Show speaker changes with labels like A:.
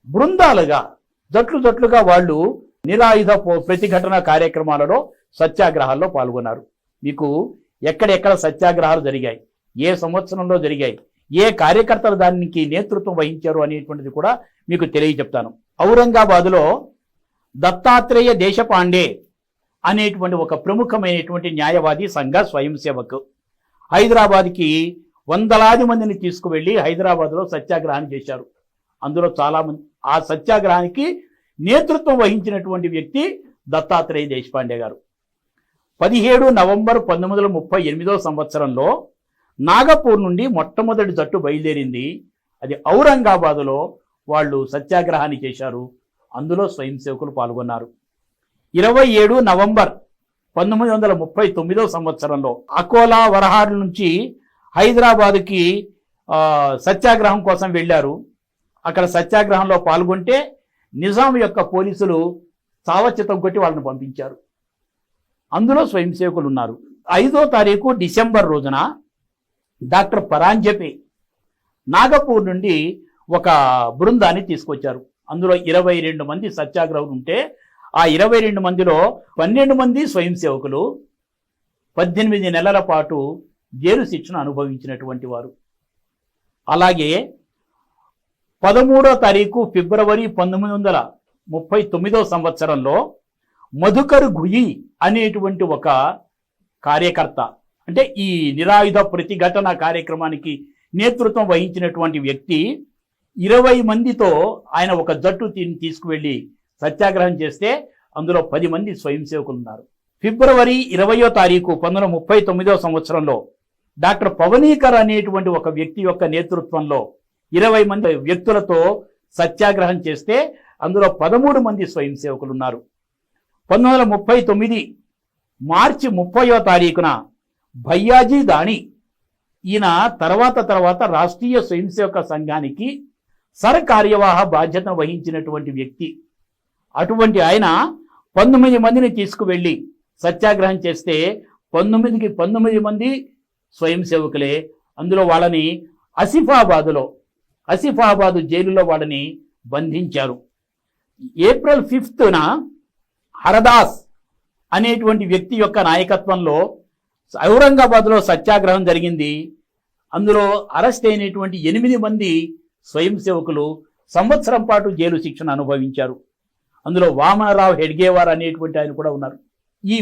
A: బృందాలుగా జట్లు జట్లుగా వాళ్ళు నిరాయుధ ప్రతిఘటన కార్యక్రమాలలో సత్యాగ్రహాల్లో పాల్గొన్నారు. మీకు ఎక్కడెక్కడ సత్యాగ్రహాలు జరిగాయి, ఏ సంవత్సరంలో జరిగాయి, ఏ కార్యకర్తలు దానికి నేతృత్వం వహించారు అనేటువంటిది కూడా మీకు తెలియచెప్తాను. ఔరంగాబాదులో దత్తాత్రేయ దేశపాండే అనేటువంటి ఒక ప్రముఖమైనటువంటి న్యాయవాది సంఘ స్వయం సేవకు హైదరాబాద్కి వందలాది మందిని తీసుకువెళ్ళి హైదరాబాద్లో సత్యాగ్రహాన్ని చేశారు. అందులో చాలామంది ఆ సత్యాగ్రహానికి నేతృత్వం వహించినటువంటి వ్యక్తి దత్తాత్రేయ దేశపాండే గారు. 17 నవంబర్ 1938 సంవత్సరంలో నాగపూర్ నుండి మొట్టమొదటి జట్టు బయలుదేరింది. అది ఔరంగాబాదులో వాళ్ళు సత్యాగ్రహాన్ని చేశారు. అందులో స్వయం సేవకులు పాల్గొన్నారు. 27 నవంబర్ 1939 సంవత్సరంలో అకోలా వరహాడ్ నుంచి హైదరాబాదుకి సత్యాగ్రహం కోసం వెళ్ళారు. అక్కడ సత్యాగ్రహంలో పాల్గొంటే నిజాం యొక్క పోలీసులు చావచితం కొట్టి వాళ్ళని పంపించారు. అందులో స్వయం సేవకులు ఉన్నారు. 5వ తారీఖు డిసెంబర్ రోజున డాక్టర్ పరాంజపే నాగపూర్ నుండి ఒక బృందాన్ని తీసుకొచ్చారు. అందులో 22 మంది సత్యాగ్రహులు ఉంటే ఆ 22 మందిలో 12 మంది స్వయం సేవకులు 18 నెలల పాటు జైలు శిక్షను అనుభవించినటువంటి వారు. అలాగే 13వ తారీఖు ఫిబ్రవరి 1939 సంవత్సరంలో మధుకర్ గుయి అనేటువంటి ఒక కార్యకర్త, అంటే ఈ నిరాయుధ ప్రతిఘటన కార్యక్రమానికి నేతృత్వం వహించినటువంటి వ్యక్తి 20 మందితో ఆయన ఒక జట్టు తీసుకువెళ్ళి సత్యాగ్రహం చేస్తే అందులో 10 మంది స్వయం సేవకులు ఉన్నారు. ఫిబ్రవరి 20వ తారీఖు 1939 సంవత్సరంలో డాక్టర్ పవనీకర్ అనేటువంటి ఒక వ్యక్తి యొక్క నేతృత్వంలో 20 మంది వ్యక్తులతో సత్యాగ్రహం చేస్తే అందులో 13 మంది స్వయం సేవకులు ఉన్నారు. 1939 మార్చి 30వ తారీఖున భయ్యాజీ దాణి, ఈయన తర్వాత రాష్ట్రీయ స్వయం సేవక సంఘానికి సరకార్యవాహ బాధ్యతను వహించినటువంటి వ్యక్తి. అటువంటి ఆయన 19 మందిని తీసుకువెళ్ళి సత్యాగ్రహం చేస్తే 19 మంది స్వయం సేవకులే. అందులో వాళ్ళని ఆసిఫాబాదు జైలులో వాళ్ళని బంధించారు. ఏప్రిల్ 5న హరదాస్ అనేటువంటి వ్యక్తి యొక్క నాయకత్వంలో ఔరంగాబాద్లో సత్యాగ్రహం జరిగింది. అందులో అరెస్ట్ అయినటువంటి 8 మంది స్వయం సేవకులు సంవత్సరం పాటు జైలు శిక్షను అనుభవించారు. అందులో వామనరావు హెడ్గేవార్ అనేటువంటి ఆయన కూడా ఉన్నారు. ఈ